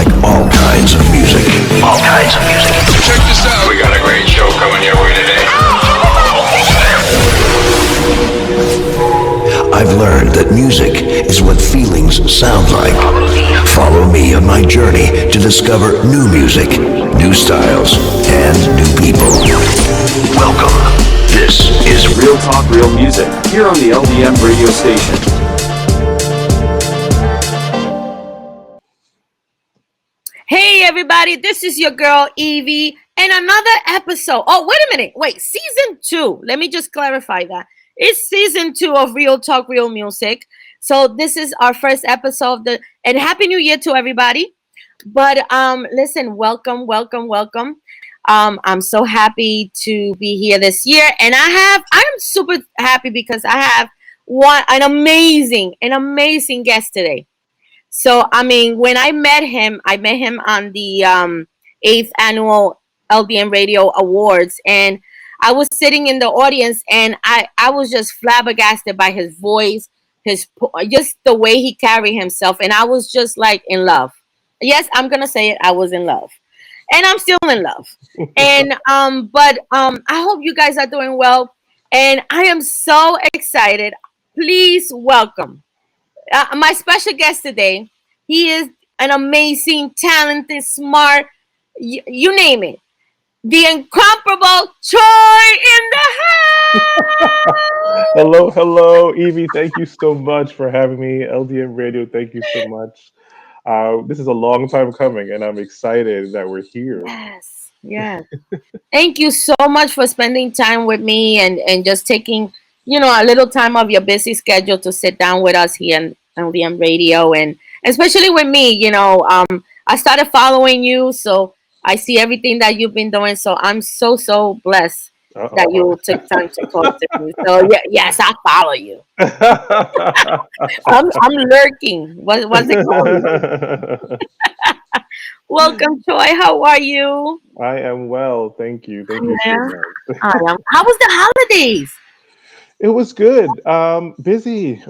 like all kinds of music. All kinds of music. Check this out. We got a great show coming your way today. I've learned that music is what feelings sound like. Follow me on my journey to discover new music, new styles, and new people. Welcome. This is Real Talk, Real Music, here on the LDM radio station. Hey everybody, this is your girl Evie and another episode. Oh, wait a minute. Wait, season 2. Let me just clarify that. It's season 2 of Real Talk, Real Music. So this is our first episode of and Happy New Year to everybody. But listen, welcome. I'm so happy to be here this year, and I'm super happy because I have an amazing guest today. So, I mean, when I met him on the 8th annual LDM Radio Awards, and I was sitting in the audience, and I was just flabbergasted by his voice, just the way he carried himself, and I was just like in love. Yes, I'm gonna say it. I was in love, and I'm still in love. And I hope you guys are doing well, and I am so excited. Please welcome my special guest today. He is an amazing, talented, smart, you name it. The incomparable Choy in the house. Hello, Evie. Thank you so much for having me. LDM Radio, thank you so much. This is a long time coming, and I'm excited that we're here. Yes. Thank you so much for spending time with me and just taking, a little time of your busy schedule to sit down with us here on LDM Radio, and especially with me. I started following you, so I see everything that you've been doing. So I'm so blessed that you took time to talk to me. So yes, I follow you. I'm lurking. What's it called? Welcome, Choy. How are you? I am well, thank you. Thank you so much. How was the holidays? It was good. Busy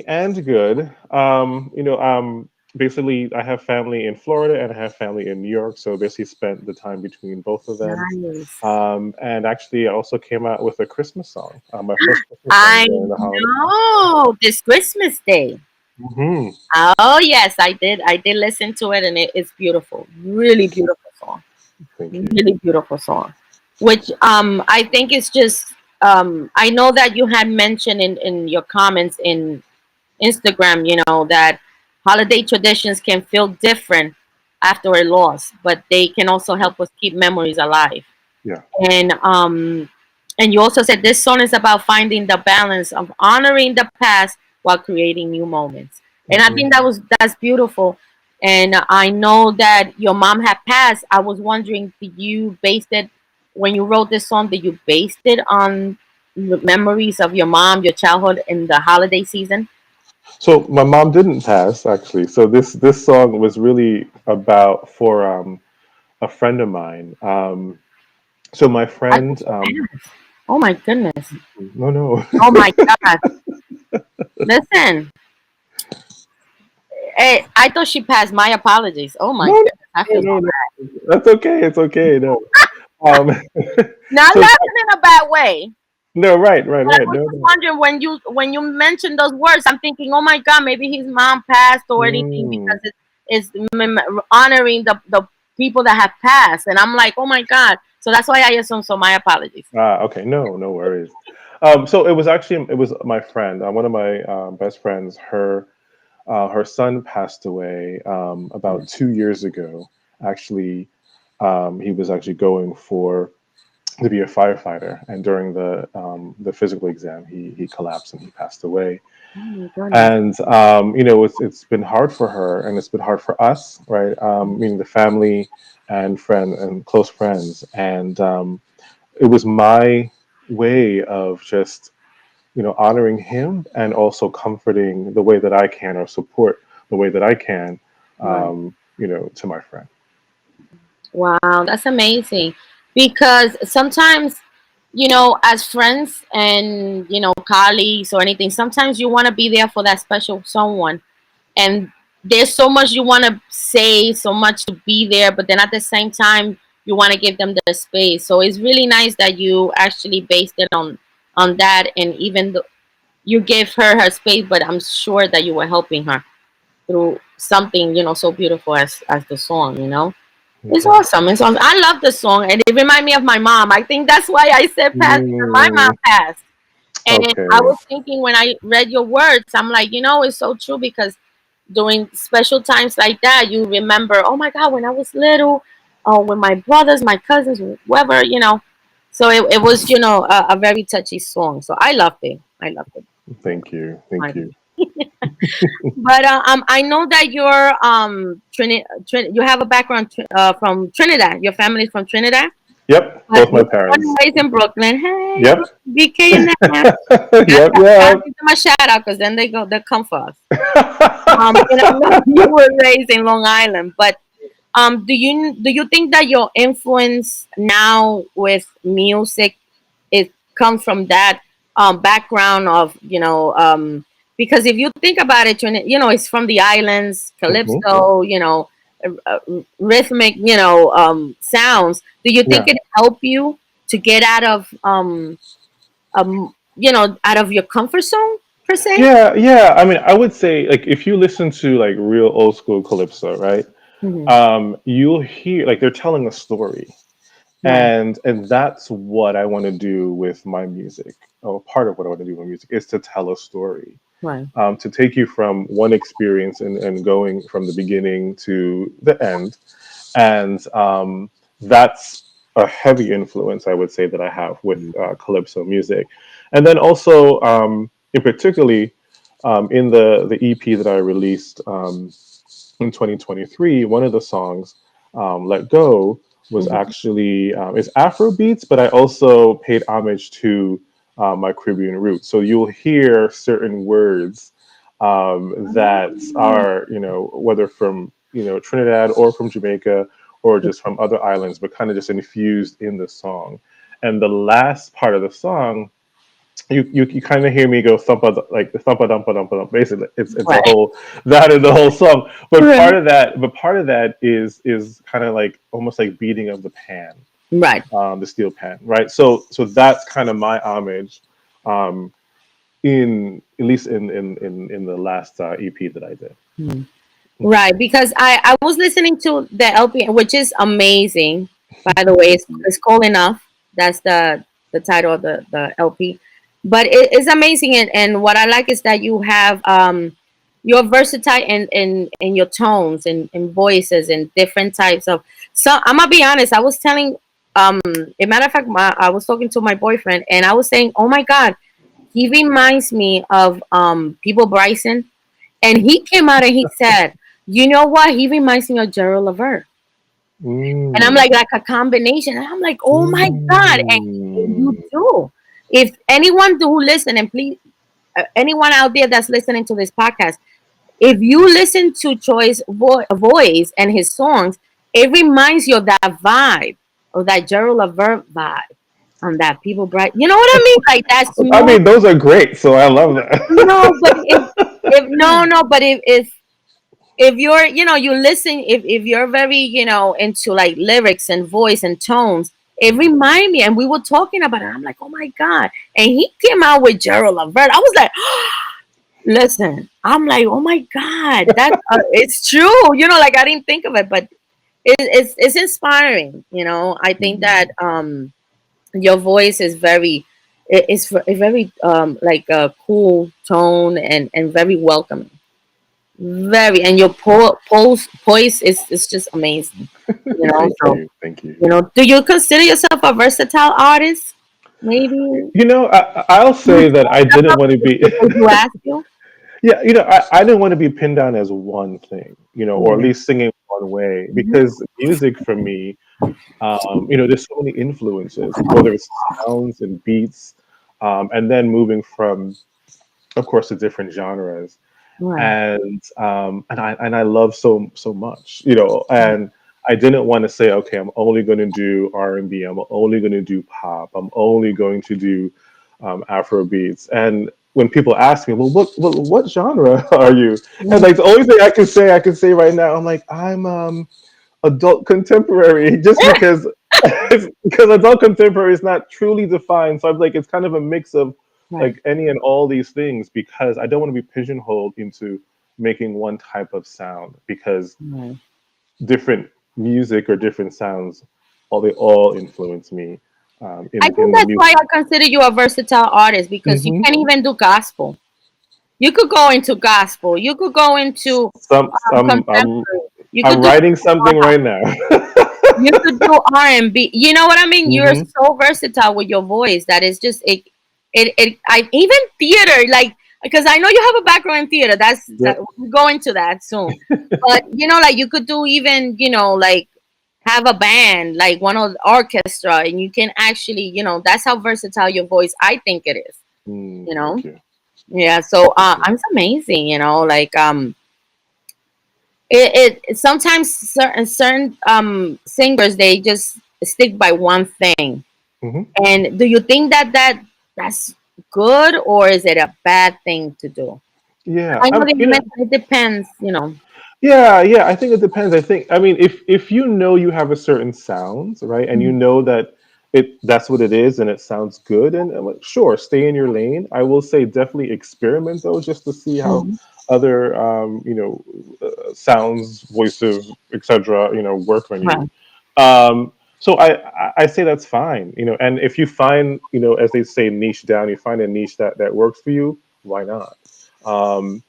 and good. Basically, I have family in Florida and I have family in New York, so basically spent the time between both of them. Nice. And actually, I also came out with a Christmas song. My first Christmas song I during the holidays. know this Christmas Day. Hmm. Oh yes, I did. I did listen to it, and it's beautiful. Really beautiful song. Thank you. Really beautiful song. Which I think it's just I know that you had mentioned in your comments in Instagram, that holiday traditions can feel different after a loss, but they can also help us keep memories alive. Yeah. And you also said this song is about finding the balance of honoring the past while creating new moments. And I think that's beautiful. And I know that your mom had passed. I was wondering, did you base it when you wrote this song? Did you base it on the memories of your mom, your childhood, in the holiday season? So my mom didn't pass actually. So this song was really about for a friend of mine. So my friend. Oh my goodness! No. Oh my God! Listen, hey, I thought she passed. My apologies. Oh my goodness! I feel so bad. That's okay. It's okay. No. Not laughing in a bad way. No, right. I was just wondering when you mentioned those words, I'm thinking, oh my God, maybe his mom passed or anything, because it's honoring the people that have passed, and I'm like, oh my God. So that's why I assume. So my apologies. Okay. No worries. So it was my friend, one of my best friends. Her son passed away about 2 years ago. Actually, he was actually going to be a firefighter, and during the physical exam, he collapsed and he passed away. Oh my goodness. And it's been hard for her, and it's been hard for us, right? Meaning the family and friend and close friends, and it was my way of just honoring him and also comforting the way that I can, or support the way that I can, to my friend. Wow, that's amazing. Because sometimes, as friends and colleagues or anything, sometimes you want to be there for that special someone, and there's so much you want to say, so much to be there, but then at the same time you want to give them the space. So it's really nice that you actually based it on that, and even though you gave her her space, but I'm sure that you were helping her through something, so beautiful as the song, It's Okay. awesome. It's awesome. I love the song, and it reminded me of my mom. I think that's why I said passed, because my mom Mm, passed. And I okay. was thinking when I read your words, I'm like, it's so true, because during special times like that, you remember, oh my God, when I was little, with my brothers, my cousins, whoever. So it was, a very touchy song. So I loved it. I loved it. Thank you. Thank you. But I know that you're you have a background from Trinidad. Your family's from Trinidad, Yep. but Both my you're born and parents. raised in Brooklyn. Hey, Yep. BK in there. Yep. Gotta Yep. give them a shout out, because then they come for us. And I know you were raised in Long Island, but do you think that your influence now with music, it comes from that background of, because if you think about it, it's from the islands, Mhm. calypso, rhythmic, sounds. Do you think Yeah. it helped you to get out of your comfort zone per se? Yeah. Yeah. I mean, I would say like if you listen to like real old school calypso, right? Hmm. You'll hear like they're telling a story, Right, and that's what I want to do with my music. Or part of what I want to do with music is to tell a story, right, to take you from one experience and going from the beginning to the end. And that's a heavy influence, I would say, that I have with calypso music. And then also, in particularly, in the EP that I released in 2023, one of the songs, "Let Go," was hmm, actually it's Afro beats, but I also paid homage to my Caribbean roots. So you'll hear certain words that are, whether from Trinidad or from Jamaica or just from other islands, but kind of just infused in the song. And the last part of the song, you kind of hear me go thumpa, like the thumpa dumpa dumpa dump. Basically, it's a right, whole that is the whole song. right, But part of that is kind of like almost like beating of the pan, right. the steel pan, right? So that's kind of my homage, um, in at least in the last EP that I did. Mhm. Right, because I was listening to the LP, which is amazing. By the way, Thank you. it's called Enough. That's the title of the LP. But it's amazing, and what I like is that you have you're versatile in your tones and voices and different types of. So I'm gonna be honest. I was telling, a matter of fact, I was talking to my boyfriend, and I was saying, oh my God, he reminds me of People Bryson, and he came out and he said, you know what? He reminds me of Gerald Levert. And I'm Mm. like a combination. And I'm like, oh my God. And you Mm. do. If anyone who listen, and please, anyone out there that's listening to this podcast, if you listen to Choy's voice and his songs, it reminds you of that vibe, of that Gerald Levert vibe, on that People Bright. You know what I mean? Like that I smooth. mean, those are great, so I love No, but that. if no, no, but if you're, you listen, if you're very, into like lyrics and voice and tones, it remind me, and we were talking about it. I'm like, oh my God. And he came out with Gerald Levert. I was like, listen, I'm like, oh my God, that it's true. Like I didn't think of it, but it's inspiring. I think that your voice is very, it's very like a cool tone, and very welcoming. Very, and your poise is just amazing. Thank So, you, thank you. do you consider yourself a versatile artist? Maybe I'll you say that say I didn't stuff want to be. if you ask you. Yeah, I didn't want to be pinned down as one thing, or at Mhm. least singing one way, Mhm. because music for me, there's so many influences, whether it's sounds and beats, and then moving from, of course, the different genres, Right. and I love so much, and I didn't want to say, okay, I'm only going to do R&B, I'm only going to do pop, I'm only going to do Afro beats, and when people ask me, well, what genre are you? And Mm. like the only thing I can say right now, I'm like, I'm adult contemporary, just because because adult contemporary is not truly defined. So I'm like, it's kind of a mix of Right. like any and all these things, because I don't want to be pigeonholed into making one type of sound, because Right. different music or different sounds, all they all influence me I in think the that's why music. I consider you a versatile artist because you Hmm. can even do gospel. You could go into gospel. You could go into Some contemporary. You I'm could do writing something right now. you could do R&B. You know what I mean? You're Hmm. so versatile with your voice that it's just it I even theater like because I know you have a background in theater. That Yep. we'll go into that soon. But like you could do even like have a band like one of the orchestra and you can actually that's how versatile your voice I think it is. You Thank know? you. Yeah. So Thank you. it's amazing. Like it sometimes certain singers they just stick by one thing. Hmm. And do you think that's good or is it a bad thing to do? Yeah, I know that you mentioned it depends. yeah. I think it depends. I mean, if you know you have a certain sound, right, and you Mhm. know that that's what it is, and it sounds good, and like, sure, stay in your lane. I will say definitely experiment though, just to see how Mhm. other sounds, voices, etc. Work on you. Right. So I say that's fine. And if you find, as they say, niche down, you find a niche that works for you. Why not? Um,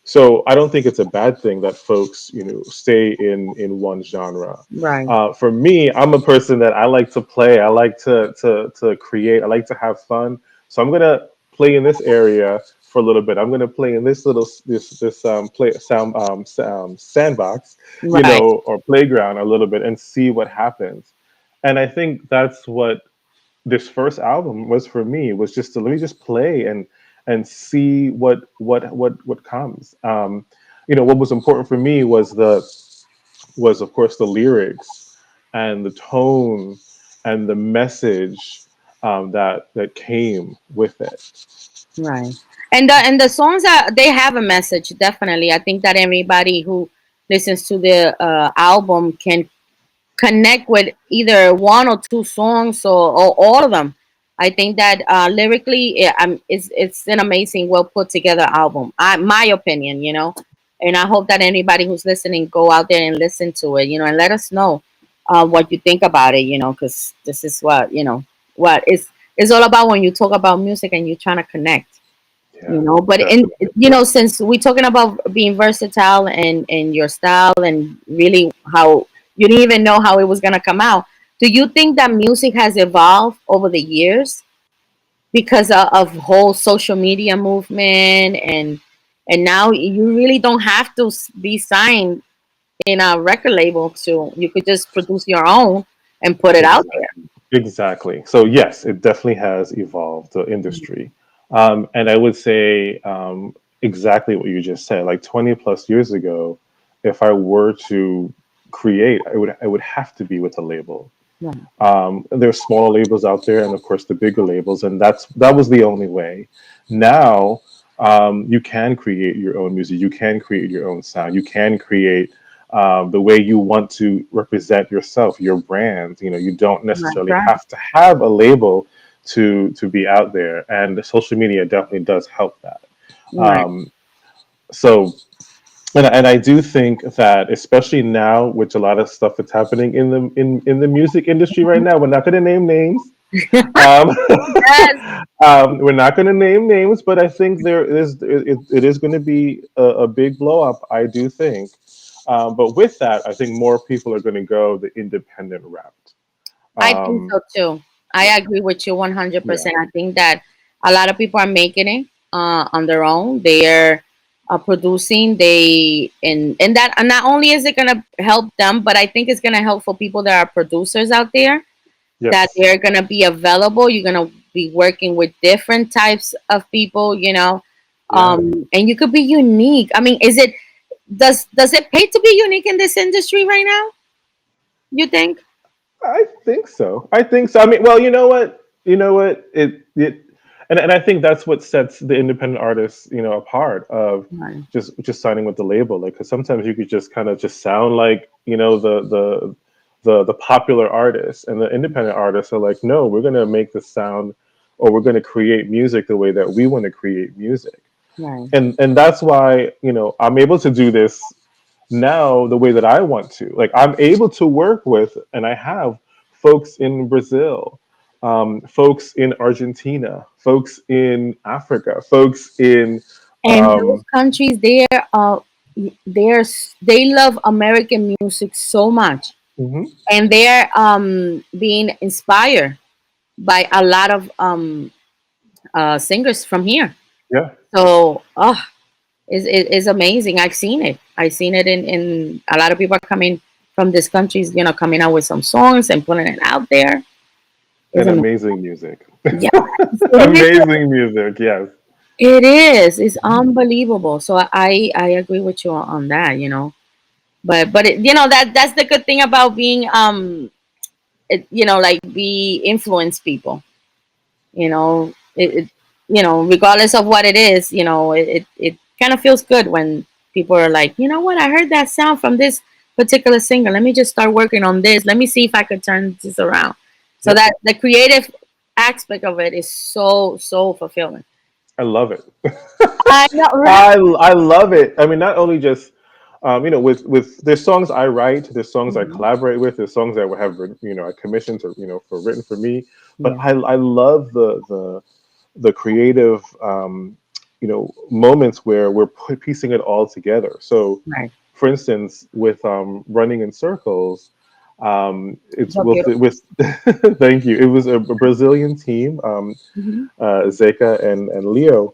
so I don't think it's a bad thing that folks, stay in one genre. Right. For me, I'm a person that I like to play. I like to create. I like to have fun. So I'm gonna play in this area for a little bit. I'm gonna play in this little this play sandbox, Right. or playground a little bit and see what happens. And I think that's what this first album was for me, was just to let me just play and see what comes. What was important for me was of course the lyrics and the tone and the message that came with it. Right. And the songs that they have a message, definitely. I think that everybody who listens to the album can connect with either one or two songs or all of them. I think that lyrically, it's an amazing, well put together album. My opinion. And I hope that anybody who's listening go out there and listen to it, and let us know what you think about it, because this is what it's all about when you talk about music and you're trying to connect. Yeah, But in definitely. since we're talking about being versatile and your style and really how you didn't even know how it was gonna come out, do you think that music has evolved over the years because of whole social media movement and now you really don't have to be signed in a record label to you could just produce your own and put it out there. Exactly. So yes, it definitely has evolved the industry, and I would say exactly what you just said. Like 20 plus years ago, if I were to create, I would have to be with a label. Right. There's smaller labels out there, and of course the bigger labels, and that was the only way. Now, you can create your own music. You can create your own sound. You can create the way you want to represent yourself, your brand. You don't Right. necessarily Right. have to have a label to be out there, and the social media definitely does help that. Right. Um, so and I do think that, especially now, with a lot of stuff that's happening in the music industry right now, we're not going to name names. Um, Yes. we're not going to name names, but I think it is going to be a big blow up. I do think, but with that, I think more people are going to go the independent route. I think Um, so too. I agree with you yeah, 100%. I think that a lot of people are making it on their own. They're producing. And that and not only is it gonna help them, but I think it's gonna help for people that are producers out there that yes, they're gonna be available. You're gonna be working with different types of people. yeah, And you could be unique. I mean, does it pay to be unique in this industry right now? You think? I think so. I think so. I mean, well, you know what? You know what? It and I think that's what sets the independent artists, apart of Right. just signing with the label. Like, because sometimes you could just kind of just sound like, the popular artists, and the independent artists are like, no, we're gonna make the sound, or we're gonna create music the way that we want to create music. Right. And that's why, I'm able to do this now the way that I want to. Like, I'm able to work with, and I have folks in Brazil, folks in Argentina, folks in Africa, folks in, And those um, countries, they love American music so much, mhm, and they're being inspired by a lot of singers from here. yeah, So, oh, it's amazing. I've seen it in a lot of people are coming from these countries, coming out with some songs and putting it out there. It's and amazing. amazing music. Yeah, it is. Amazing music, yes. It is. It's unbelievable. So I agree with you on that. But that's the good thing about being like we influence people. Regardless of what it is, it kind of feels good when people are like, you know what, I heard that sound from this particular singer. Let me just start working on this. Let me see if I could turn this around. So Yep, that the creative aspect of it is so fulfilling. I love it. I know, right? I love it. I mean, not only just, with there's songs I write, there's songs I Mhm. collaborate with, there's songs that have written, I commissioned to, for written for me. But Yeah. I love the creative, moments where we're piecing it all together. So, Right. for instance, with, running in circles, it's So with thank you. It was a Brazilian team, beautiful. Zeka and Leo.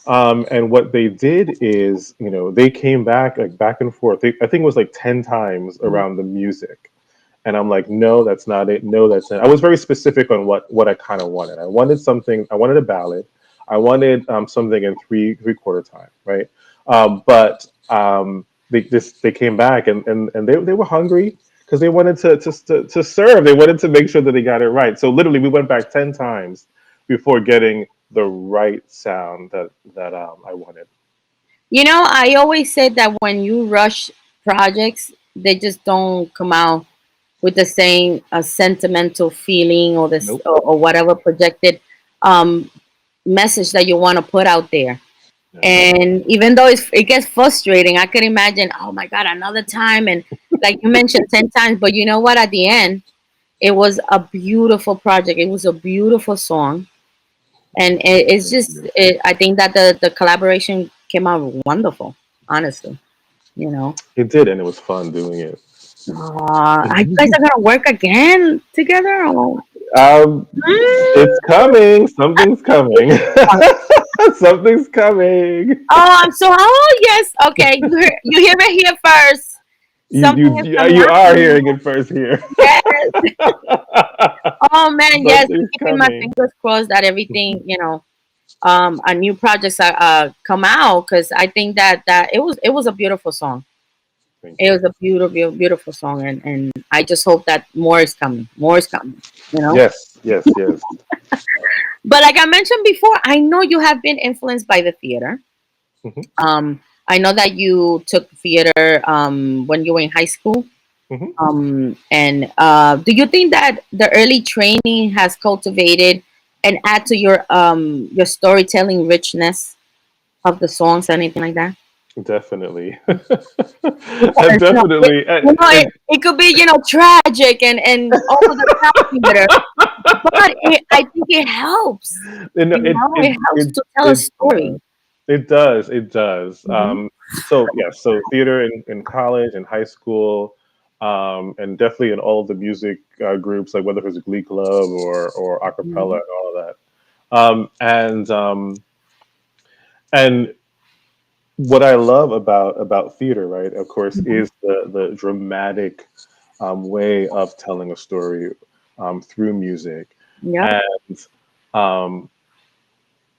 And what they did is, they came back, like, back and forth. I think it was like 10 times Hmm. around the music. And I'm like, no, that's not it. No, that's it. I was very specific on what I kind of wanted. I wanted a ballad. I wanted, something in three-quarter time, right? But they came back, and they were hungry because they wanted to serve. They wanted to make sure that they got it right. So literally, we went back 10 times before getting the right sound that I wanted. I always said that when you rush projects, they just don't come out with the same sentimental feeling or this Nope. or whatever projected um, message that you want to put out there. No. And even though it gets frustrating, I can imagine, oh my God, another time. And like you mentioned, 10 times. But you know what? At the end, it was a beautiful project. It was a beautiful song. And it's Thank just, you. I think that the collaboration came out wonderful, honestly. You know, It did, and it was fun doing it. are you guys are going to work again together? Or? Um, it's Mm. coming. Something's coming. Something's coming. Oh, I'm so. Oh, yes. Okay, you hear it here first. Something is coming You up. are hearing it first here. Yes. Oh man, yes. I'm Something's keeping my coming. fingers crossed that everything, a new projects come out because I think that it was a beautiful song. Thank It you. was a beautiful, beautiful song, and I just hope that more is coming. More is coming. You know. Yes, yes, yes. But like I mentioned before, I know you have been influenced by the theater. Hmm. I know that you took theater when you were in high school. Hmm. And do you think that the early training has cultivated and add to your storytelling richness of the songs, anything like that? Definitely. Because, Definitely. it could be tragic and over the top theater, but I think it helps. And It helps to tell a it story. it does. It does. Hmm. So yeah, so theater in college and high school, and definitely in all of the music, groups, like whether it was a Glee Club or a cappella Hmm. and all of that. And what I love about theater, right, of course, Hmm. is the dramatic, way of telling a story, through music. Yep. And, um,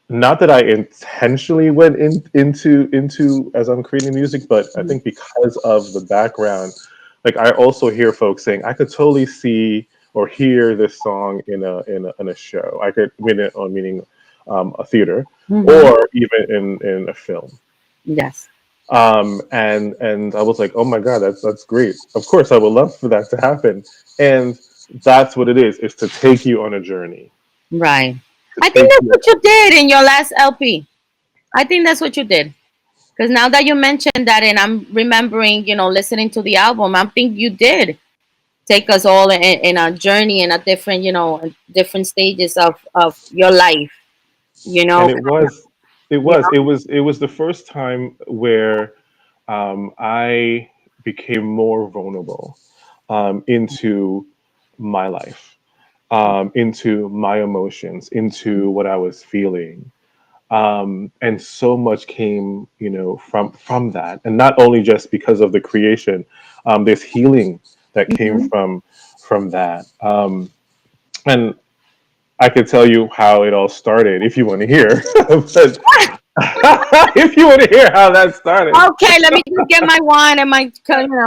not that I intentionally went into as I'm creating music, but I think because of the background, like, I also hear folks saying, I could totally see or hear this song in a show. I could meaning a theater, Hmm. or even in a film. Yes. And I was like, oh my god, that's great. Of course, I would love for that to happen. And that's what it is to take you on a journey, Right. to I think take that's you. what you did in your last LP. I think that's what you did. Because now that you mentioned that, and I'm remembering, listening to the album, I think you did take us all in a journey in a different, different stages of your life. You And know. You it was the first time where I became more vulnerable into my life, into my emotions, into what I was feeling. And so much came, from that, and not only just because of the creation. There's healing that came know. from that, and I could tell you how it all started if you want to hear. But if you want to hear how that started. Okay, let me just get my wine and my,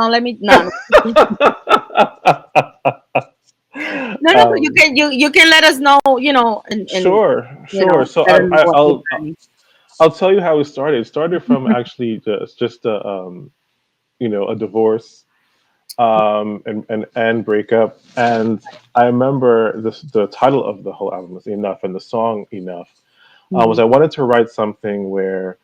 let me, no, no, no, no, but you um, can, you can let us know, and sure, sure. So let us know what your I'll journey. I'll tell you how it started. It started from actually just a a divorce, and breakup. And I remember the title of the whole album was Enough, and the song Enough was Mhm. I wanted to write something where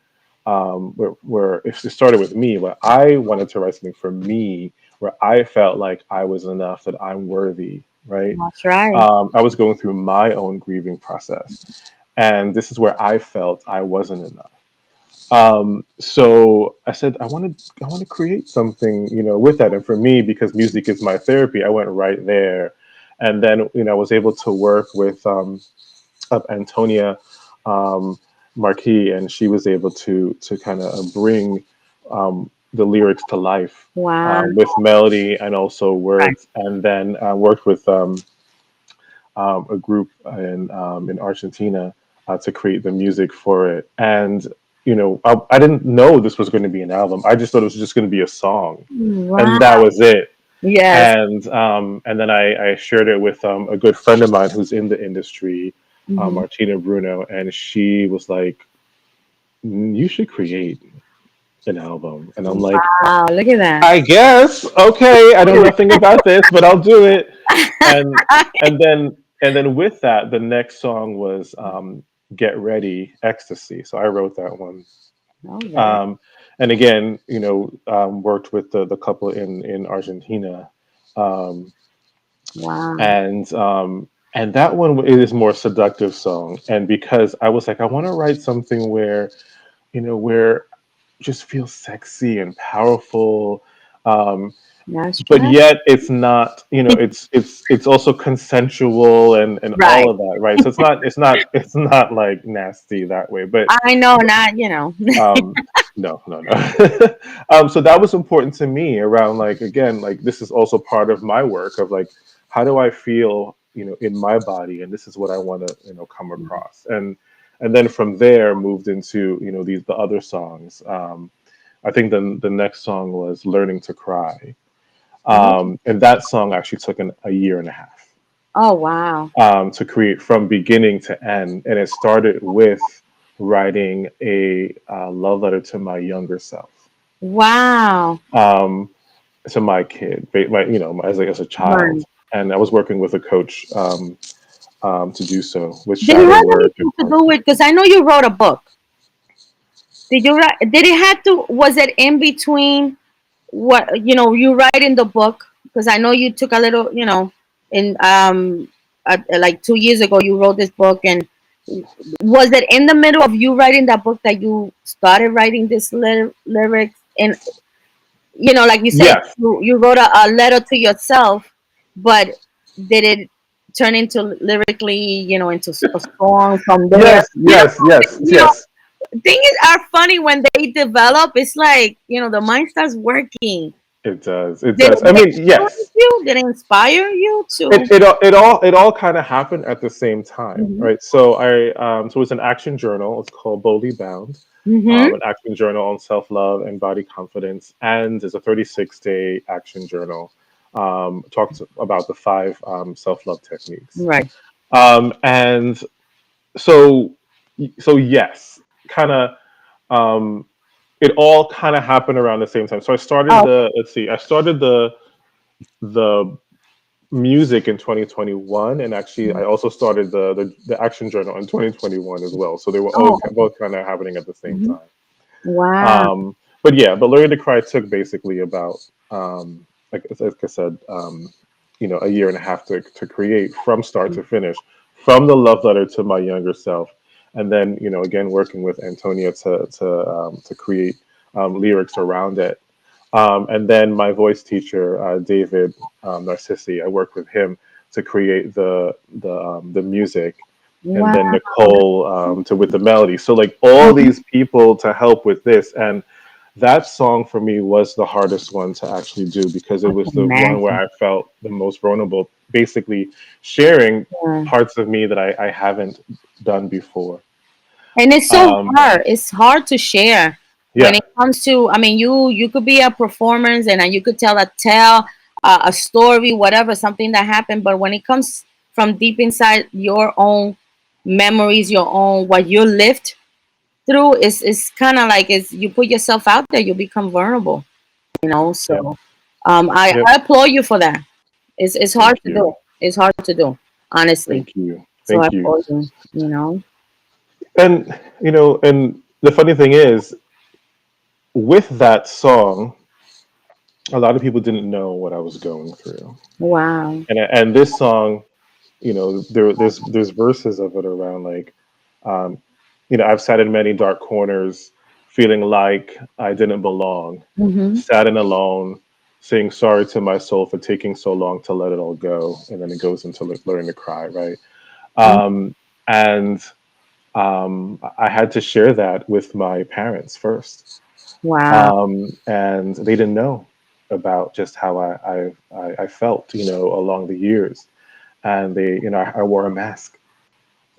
if it started with me, where I wanted to write something for me, where I felt like I was enough, that I'm worthy, right? That's right. I was going through my own grieving process, and this is where I felt I wasn't enough. So I said I want to create something, with that. And for me, because music is my therapy, I went right there, and then I was able to work with of Antonia, um, Marquis, and she was able to kind of bring the lyrics to life, Wow. with melody and also Right. words. And then worked with a group in Argentina to create the music for it. And I didn't know this was going to be an album. I just thought it was just going to be a song, and that Wow. was it. Yes. And then I shared it with a good friend of mine who's in the industry, Hmm. Martina Bruno, and she was like, You should create an album." And I'm like, Wow. Look at that. I guess, okay, I know nothing about this, but I'll do it. And and then with that, the next song was "Get Ready, Ecstasy." So I wrote that one. Okay. Um, and again, worked with the couple in Argentina. Um, Wow. and that one it is more seductive song. And because I was like, I want to write something where it just feels sexy and powerful, um, That's but right. yet it's not, it's also consensual and all Right. of that, right? So it's not like nasty that way, but I know, not, um no, no, no. So that was important to me around, like, again, like, this is also part of my work of, like, how do I feel, in my body, and this is what I want to, come across. And then from there moved into, the other songs. I think the next song was Learning to Cry. Oh, And that song actually took a year and a half oh, wow. to create from beginning to end. And it started with writing a love letter to my younger self, Wow. um, to my kid, as a child. Right. And I was working with a coach to do so with Did it shadow have work and anything to do process. with, because I know you wrote a book. Did you write, did it have to, was it in between what, you write in the book? Because I know you took a little, in, like 2 years ago, you wrote this book. And was it in the middle of you writing that book that you started writing this lyrics? And, like you said, Yes. you wrote a letter to yourself, but did it turn into lyrically, into a song from there? Yes. Yes. Yes. You know, Yes. things are funny when they develop. It's like, the mind starts working. It does. It Did does. I it mean, influence yes. you? Did it inspire you to? It all kind of happened at the same time, Hmm. right? So it's an action journal. It's called Boldly Bound, Hmm. an action journal on self love and body confidence, and it's a 36-day action journal. Talks about the five self love techniques, Right. and so So yes, kind of. Um, it all kind of happened around the same time. So I started Oh, the. Let's see. I started the music in 2021, and actually I also started the action journal in 2021 as well. So they were all oh, okay. both kind of happening at the same Mhm. time. Wow. But yeah, but Learning to Cry took basically about like I said, a year and a half to create from start to finish, from the love letter to my younger self, and then again working with Antonia to create lyrics around it. And then my voice teacher, David Narcissi, I worked with him to create the music, and then Wow. Nicole to with the melody. So like all Mhm. these people to help with this, and that song for me was the hardest one to actually do because it I was can the one where imagine. I felt the most vulnerable, basically sharing Yeah. parts of me that I haven't done before. And it's so Um, hard. It's hard to share when yeah. it comes to. I mean, you could be a performance and you could tell a story, whatever, something that happened. But when it comes from deep inside your own memories, your own what you lived through, is kind of like is you put yourself out there, you become vulnerable. Yep. So I, Yep. I applaud you for that. It's Thank hard to you. do. It's hard to do, honestly. Thank you. So I Thank you. applaud you. You know. And and the funny thing is, with that song, a lot of people didn't know what I was going through. Wow. And this song, there's verses of it around like, um, I've sat in many dark corners, feeling like I didn't belong, Mm-hmm. sat and alone, saying sorry to my soul for taking so long to let it all go, and then it goes into learning to cry, right? And I had to share that with my parents first, Wow. and they didn't know about just how I felt, along the years. And I wore a mask.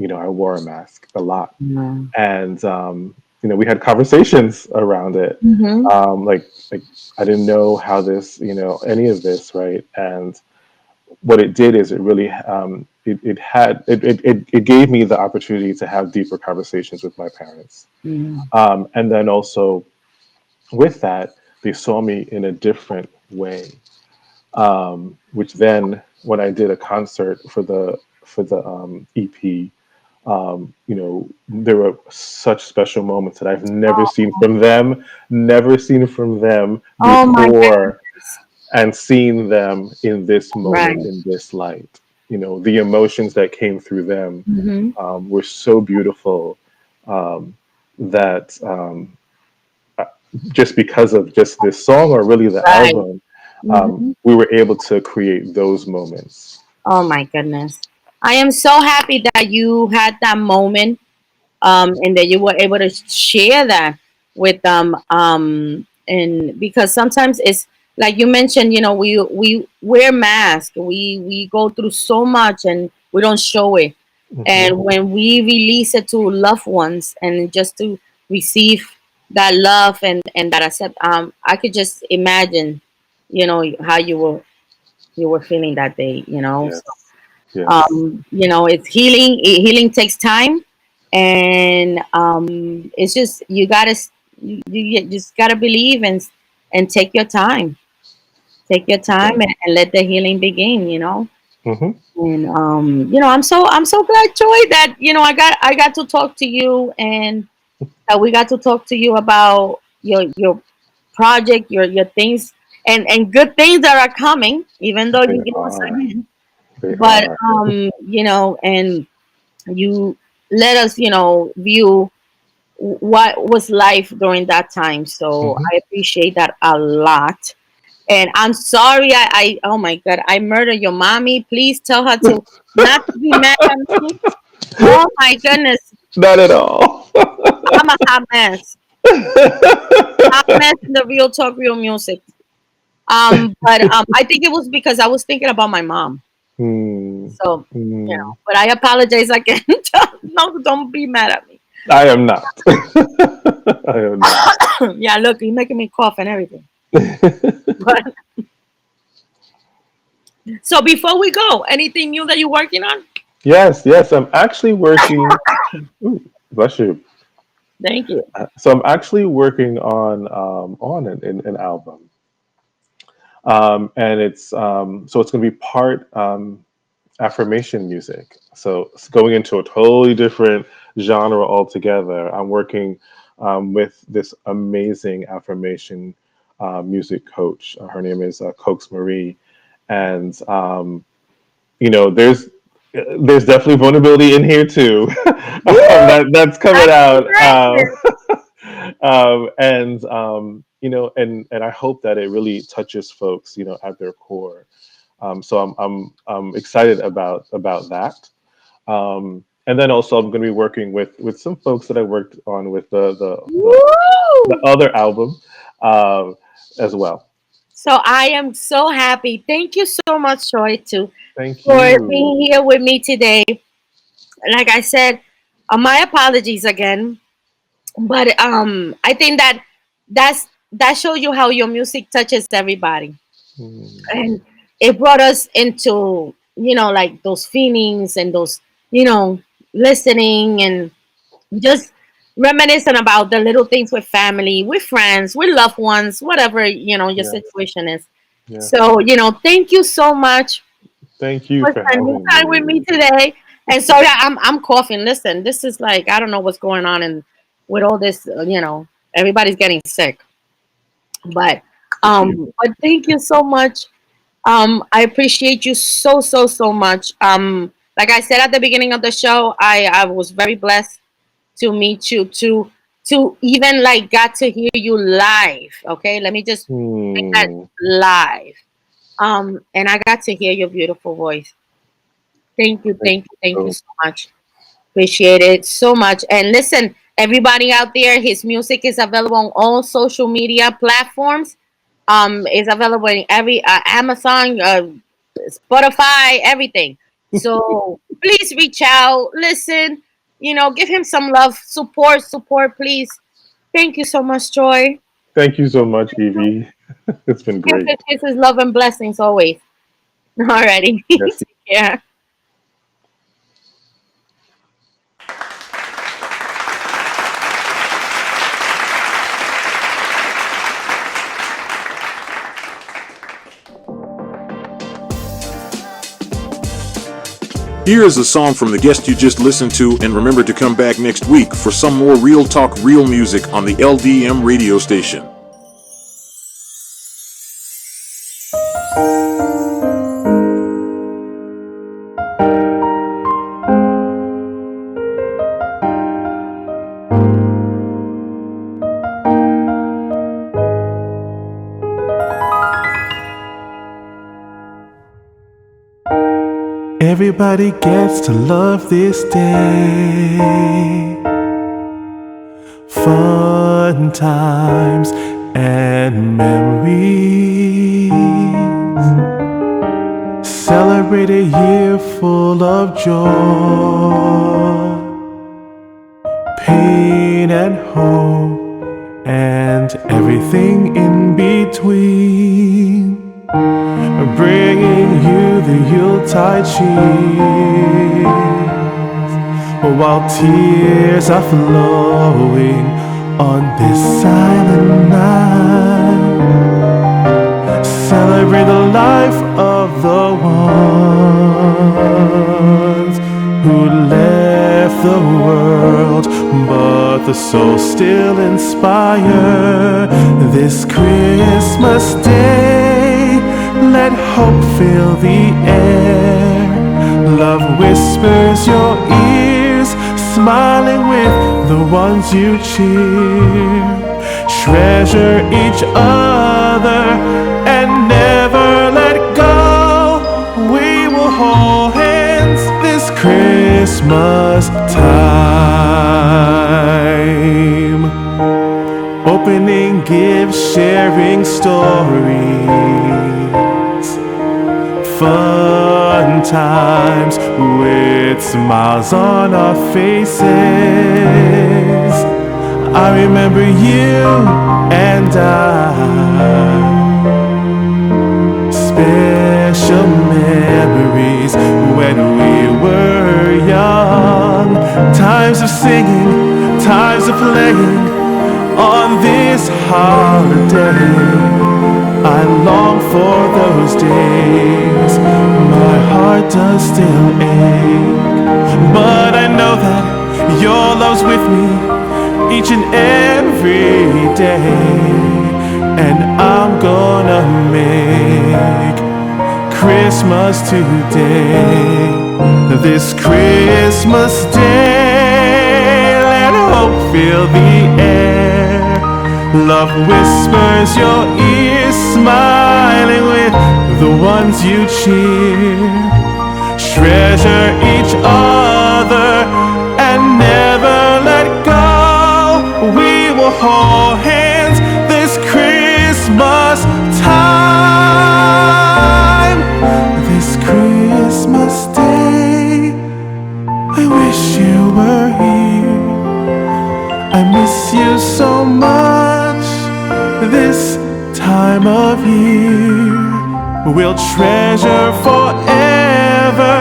I wore a mask a lot, Wow. and we had conversations around it. Mm-hmm. Like I didn't know how this, any of this, right? And what it did is it really it gave me the opportunity to have deeper conversations with my parents, Yeah. and then also with that they saw me in a different way, which then when I did a concert for the EP, there were such special moments that I've never seen from them, never seen from them Oh my before, goodness. and seeing them in this moment, Right. in this light. The emotions that came through them Mm-hmm. were so beautiful, that just because of just this song or really the Right. album, Mm-hmm. we were able to create those moments. Oh my goodness. I am so happy that you had that moment, and that you were able to share that with them. And because sometimes it's like you mentioned, we wear masks, we go through so much and we don't show it. Hmm. And when we release it to loved ones and just to receive that love and that accept, I could just imagine, how you were feeling that day. Yes, yes, It's healing. Healing takes time, and it's just you just gotta believe and take your time. Take your time yeah. and let the healing begin. Hmm. And I'm so glad, Joy, that I got to talk to you, and we got to talk to you about your project, your things, and good things that are coming, even though They you give us a are. hint. They But are. and you let us view what was life during that time. So Hmm. I appreciate that a lot. And I'm sorry, oh my god, I murdered your mommy. Please tell her to not to be mad at me. Oh my goodness, Not at all. I'm a hot mess. Hot mess in the real talk, real music. But I think it was because I was thinking about my mom. Hmm. So, Hmm. but I apologize again. No, don't be mad at me. I am not. I am not. Yeah, look, you're making me cough and everything. But so before we go, anything new that you're working on? Yes, yes. I'm actually working. Ooh. Bless you. Thank you. So I'm actually working on an album, and it's going to be part affirmation music. So it's going into a totally different genre altogether. I'm working with this amazing affirmation music coach. Her name is Cokes Marie, and you know, there's definitely vulnerability in here too. That's I coming can out. imagine. And you know, and I hope that it really touches folks, you know, at their core. So I'm excited about that. And then also I'm going to be working with some folks that I worked on with the Woo! other album um, as well. So I am so happy. Thank you so much, Troy, too, Thank for you. being here with me today. Like I said, my apologies again, but I think that shows you how your music touches everybody, Mm, and it brought us into like those feelings and those you know listening and just reminiscing about the little things with family, with friends, with loved ones, whatever your yes, situation is. yes. So thank you so much Thank you for for spending having time with me me. today. And sorry, I'm coughing. Listen, this is like I don't know what's going on and with all this, everybody's getting sick. But Bless you. thank you so much. I appreciate you so much. Like I said at the beginning of the show, I was very blessed to meet you, to even like got to hear you live. Okay, let me just make that Hmm. live. And I got to hear your beautiful voice. Thank Thank you you. so much. Appreciate it so much. And listen, everybody out there, his music is available on all social media platforms. Is available in every Amazon, Spotify, everything. So please reach out, listen, give him some love, support, please. Thank you so much, Troy. Thank you so much, Evie. It's been Kisses, great. kisses, love, and blessings always. Alrighty. Yes. Take care. Here is a song from the guest you just listened to, and remember to come back next week for some more Real Talk, Real Music on the LDM radio station. Everybody gets to love this day. Fun times and memories. Celebrate a year full of joy, pain and hope, and everything in between. Bringing you the Yuletide cheers, while tears are flowing on this silent night. Celebrate the life of the ones who left the world, but the soul still inspire this Christmas day. Let hope fill the air. Love whispers your ears, smiling with the ones you cheer. Treasure each other and never let go. We will hold hands this Christmas time. Opening gifts, sharing stories. Fun times with smiles on our faces. I remember you and I. Special memories when we were young. Times of singing stars are playing on this holiday. I long for those days. My heart does still ache, but I know that your love's with me each and every day. And I'm gonna make Christmas today. This Christmas day, let hope fill the air. Love whispers your ear, smiling with the ones you cheer. Treasure each other and never let go. We will hold hands this Christmas time. This Christmas day, I wish you were here. I miss you so much this time of year. We'll treasure forever.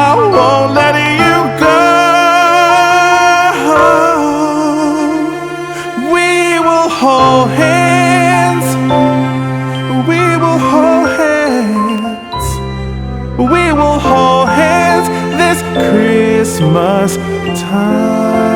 I won't let you go. We will hold hands. We will hold hands. We will hold hands this Christmas time.